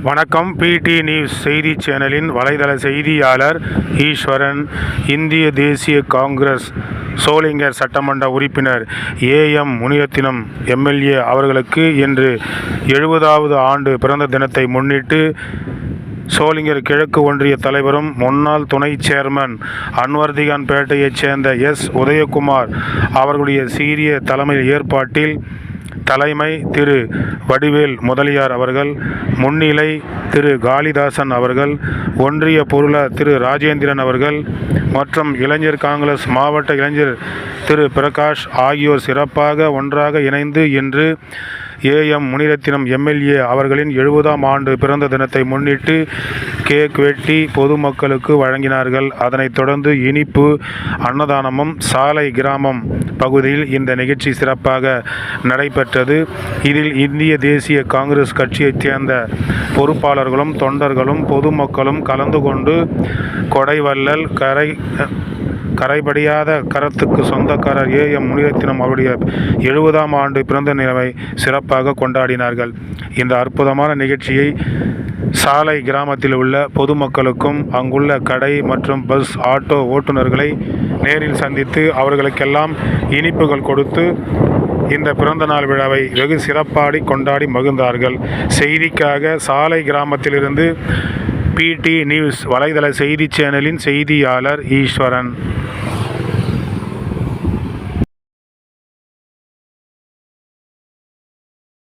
வணக்கம். பிடி நியூஸ் செய்தி சேனலின் வலைதள செய்தியாளர் ஈஸ்வரன். இந்திய தேசிய காங்கிரஸ் சோளிங்கர் சட்டமன்ற உறுப்பினர் ஏஎம் முனிரத்தினம் எம்எல்ஏ அவர்களுக்கு இன்று 70வது ஆண்டு பிறந்த தினத்தை முன்னிட்டு சோளிங்கர் கிழக்கு ஒன்றிய தலைவரும் முன்னாள் துணை சேர்மன் அன்வர்திகான் பேட்டையைச் சேர்ந்த எஸ். உதயகுமார் அவர்களுடைய சீரிய தலைமை ஏற்பாட்டில் தலைமை திரு வடிவேல் முதலியார் அவர்கள், முன்னிலை திரு காளிதாசன் அவர்கள், ஒன்றிய பொருளாளர் திரு ராஜேந்திரன் அவர்கள் மற்றும் இளைஞர் காங்கிரஸ் மாவட்ட இளைஞர் திரு பிரகாஷ் ஆகியோர் சிறப்பாக ஒன்றாக இணைந்து இன்று ஏஎம் முனிரத்தினம் எம்எல்ஏ அவர்களின் 70ஆம் ஆண்டு பிறந்த தினத்தை முன்னிட்டு கேக் வெட்டி பொதுமக்களுக்கு வழங்கினார்கள். அதனைத் தொடர்ந்து இனிப்பு அன்னதானமும் சாலை கிராமம் பகுதியில் இந்த நிகழ்ச்சி சிறப்பாக நடைபெற்றது. இதில் இந்திய தேசிய காங்கிரஸ் கட்சியைச் சேர்ந்த பொறுப்பாளர்களும் தொண்டர்களும் பொதுமக்களும் கலந்து கொண்டு கொடைவள்ளல் கரைபடியாத கரத்துக்கு சொந்தக்காரர் ஏஎம் முனிரத்தினம் அவருடைய 70ஆம் ஆண்டு பிறந்த நிலவை சிறப்பாக கொண்டாடினார்கள். இந்த அற்புதமான நிகழ்ச்சியை சாலை கிராமத்தில் உள்ள பொதுமக்களுக்கும் அங்குள்ள கடை மற்றும் பஸ் ஆட்டோ ஓட்டுநர்களை நேரில் சந்தித்து அவர்களுக்கெல்லாம் இனிப்புகள் கொடுத்து இந்த பிறந்த நாள் விழாவை வெகு சிறப்பாடி கொண்டாடி மகிழ்ந்தார்கள். செய்திக்காக சாலை கிராமத்திலிருந்து பிடி நியூஸ் வலைதள செய்தி சேனலின் செய்தியாளர் ஈஸ்வரன்.